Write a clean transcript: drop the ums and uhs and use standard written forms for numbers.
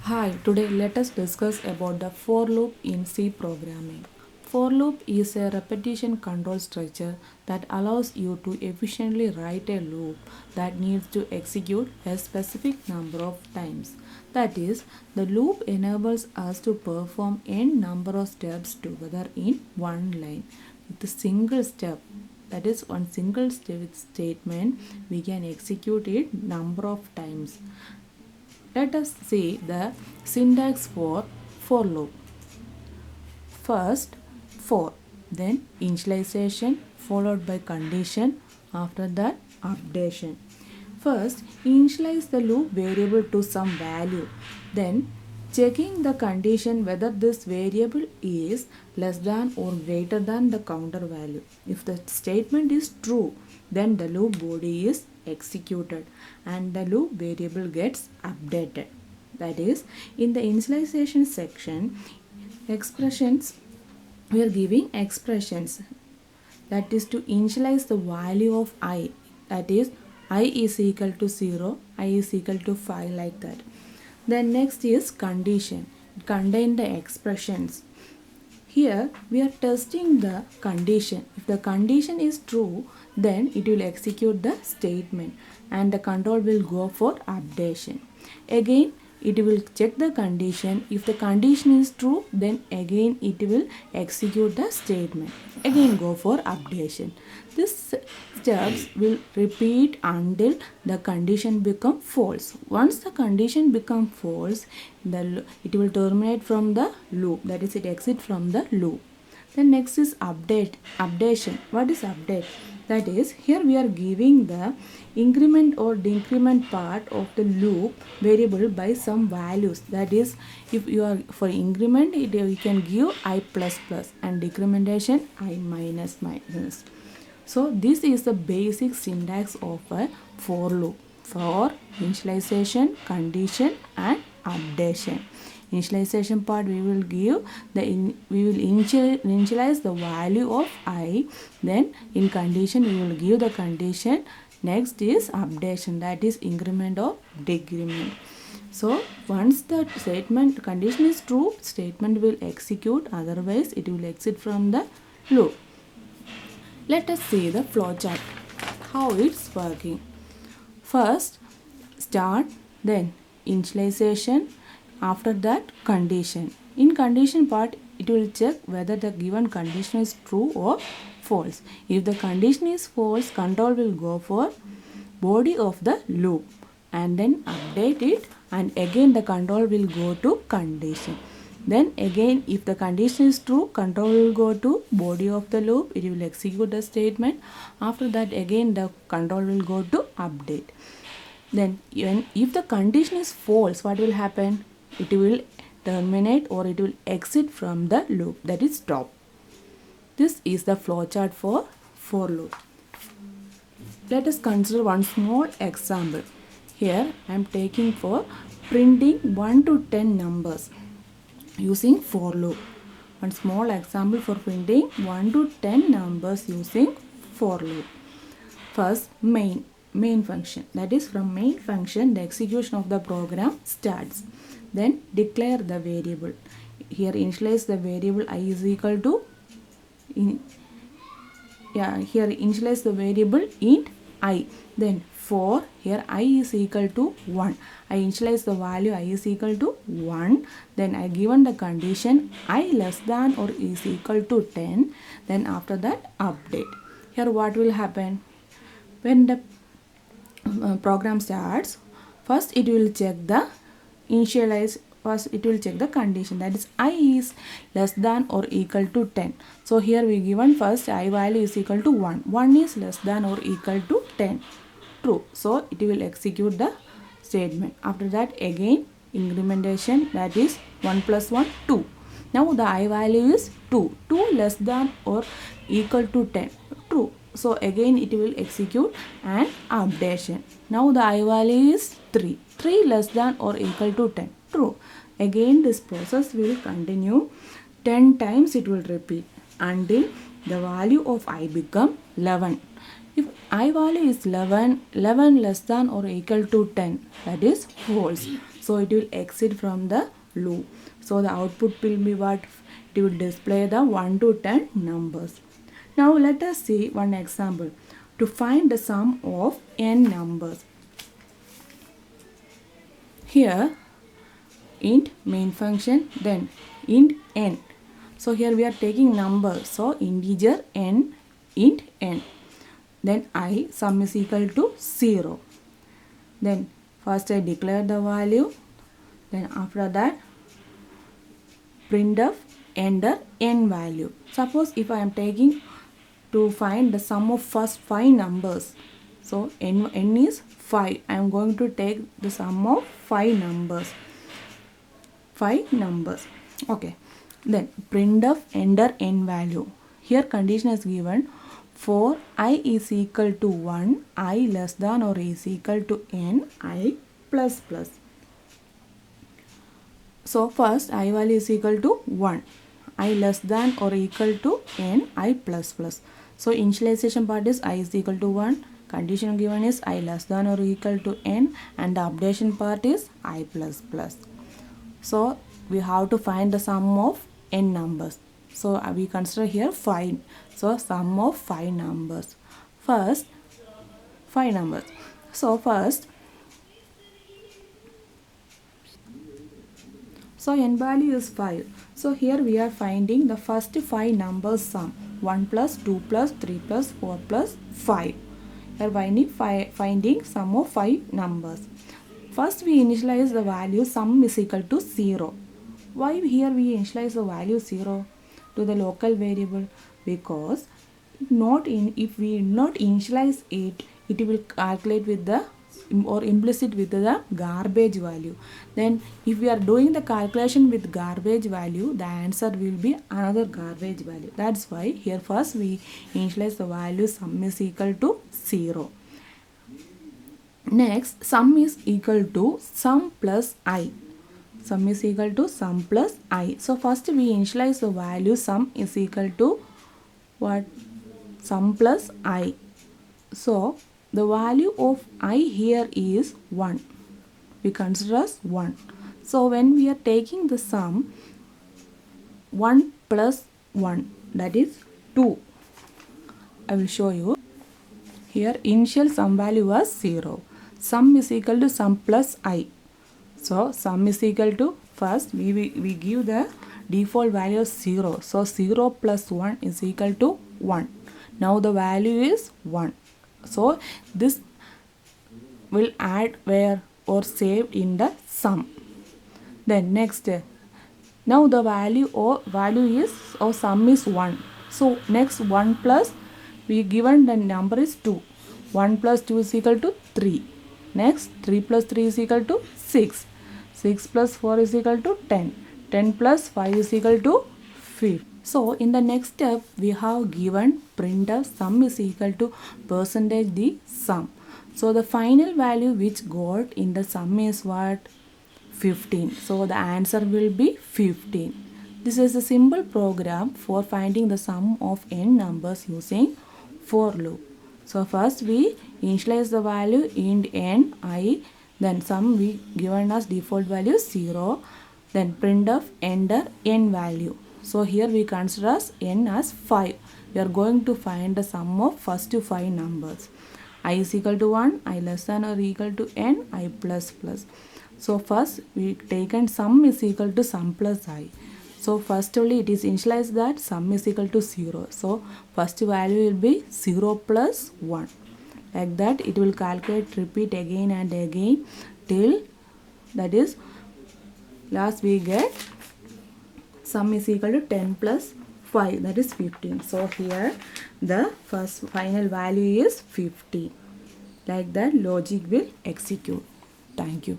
Hi, today let us discuss about the for loop in C programming. For loop is a repetition control structure that allows you to efficiently write a loop that needs to execute a specific number of times. That is, the loop enables us to perform n number of steps together in one line with a single step. That is, one single statement we can execute it number of times. Let us see the syntax for loop. First for, then initialization followed by condition, after that updation. First initialize the loop variable to some value, then checking the condition whether this variable is less than or greater than the counter value. If the statement is true, then the loop body is executed and the loop variable gets updated. That is, in the initialization section, expressions, we are giving expressions, that is to initialize the value of I, that is I is equal to 0, I is equal to 5, like that. Then next is condition, contain the expressions. Here we are testing the condition. If the condition is true, then it will execute the statement and the control will go for updation. Again, it will check the condition. If the condition is true, then again it will execute the statement. Again go for updation. This steps will repeat until the condition become false. Once the condition become false, it will terminate from the loop. That is, it exit from the loop. Then next is updation. What is update? That is, here we are giving the increment or decrement part of the loop variable by some values. That is, if you are for increment, you can give I plus plus, and decrementation I minus minus. So this is the basic syntax of a for loop for initialization, condition and updation. Initialization part, we will give we will initialize the value of I, then in condition we will give the condition. Next is updation, that is increment or decrement. So once the statement condition is true, statement will execute, otherwise it will exit from the loop. Let us see the flowchart, how it's working. First start, then initialization, after that condition. In condition part, it will check whether the given condition is true or false. If the condition is false, control will go for body of the loop and then update it, and again the control will go to condition. Then again, if the condition is true, control will go to body of the loop, it will execute the statement. After that, again the control will go to update. Then even if the condition is false, what will happen? It will terminate or it will exit from the loop, that is stop. This is the flowchart for loop. Let us consider one small example. Here I am taking for printing 1 to 10 numbers using for loop. One small example for printing 1 to 10 numbers using for loop. First, main function, that is from main function the execution of the program starts. Then declare the variable. Here initialize the variable I is equal to here initialize the variable int I. Then for, here I is equal to 1. I initialize the value I is equal to 1. Then I given the condition I less than or is equal to 10. Then after that update. Here what will happen? When the program starts, first it will check the initialize, first it will check the condition, that is I is less than or equal to 10. So here we given first I value is equal to 1. 1 is less than or equal to 10. True. So it will execute the statement. After that again incrementation, that is 1 plus 1 2. Now the I value is 2. 2 less than or equal to 10. True. So again it will execute an updation. Now the I value is 3. 3 less than or equal to 10. True. Again this process will continue. 10 times it will repeat until the value of I become 11. If I value is 11, 11 less than or equal to 10, that is false. So it will exit from the loop. So the output will be what? It will display the 1 to 10 numbers. Now let us see one example. To find the sum of n numbers. Here int main function, then int n. So here we are taking number, so integer n, int n. Then I sum is equal to 0. Then first I declare the value, then after that printf enter n value. Suppose if I am taking to find the sum of first 5 numbers, so n is 5. I am going to take the sum of 5 numbers. Okay. Then printf enter n value. Here condition is given for I is equal to 1, I less than or is equal to n, I plus plus. So first I value is equal to 1, I less than or equal to n, I plus plus. So initialization part is I is equal to 1, condition given is I less than or equal to n, and the updation part is I plus plus. So we have to find the sum of n numbers. So we consider here 5. So sum of 5 numbers. First 5 numbers. So first, so n value is 5. So here we are finding the first 5 numbers sum. 1 plus 2 plus 3 plus 4 plus 5. We are finding sum of 5 numbers. First we initialize the value sum is equal to 0. Why here we initialize the value 0 to the local variable? Because if we not initialize it, it will calculate with the or implicit with the garbage value. Then if we are doing the calculation with garbage value, the answer will be another garbage value. That's why here first we initialize the value sum is equal to 0. Next, sum is equal to sum plus I. Sum is equal to sum plus I. So first we initialize the value sum is equal to what? Sum plus I. So the value of I here is 1. We consider as 1. So when we are taking the sum, 1 plus 1, that is 2. I will show you. Here initial sum value was 0. Sum is equal to sum plus I. So sum is equal to, first we give the default value of 0. So 0 plus 1 is equal to 1. Now the value is 1. So this will add where or saved in the sum. Then next, now the value is or sum is 1. So next 1 plus, we given the number is 2. 1 plus 2 is equal to 3. Next 3 plus 3 is equal to 6. 6 plus 4 is equal to 10. 10 plus 5 is equal to 5. So in the next step we have given printf sum is equal to percentage the sum. So the final value which got in the sum is what? 15. So the answer will be 15. This is a simple program for finding the sum of n numbers using for loop. So first we initialize the value int n, I, then sum we given as default value 0, then printf enter n value. So here we consider as n as 5. We are going to find the sum of first 5 numbers. I is equal to 1, I less than or equal to n, I plus plus. So first we taken sum is equal to sum plus I. So first only it is initialized that sum is equal to 0. So first value will be 0 plus 1. Like that it will calculate, repeat again and again till, that is, last we get sum is equal to 10 plus 5, that is 15. So here the first final value is 15. Like that logic will execute. Thank you.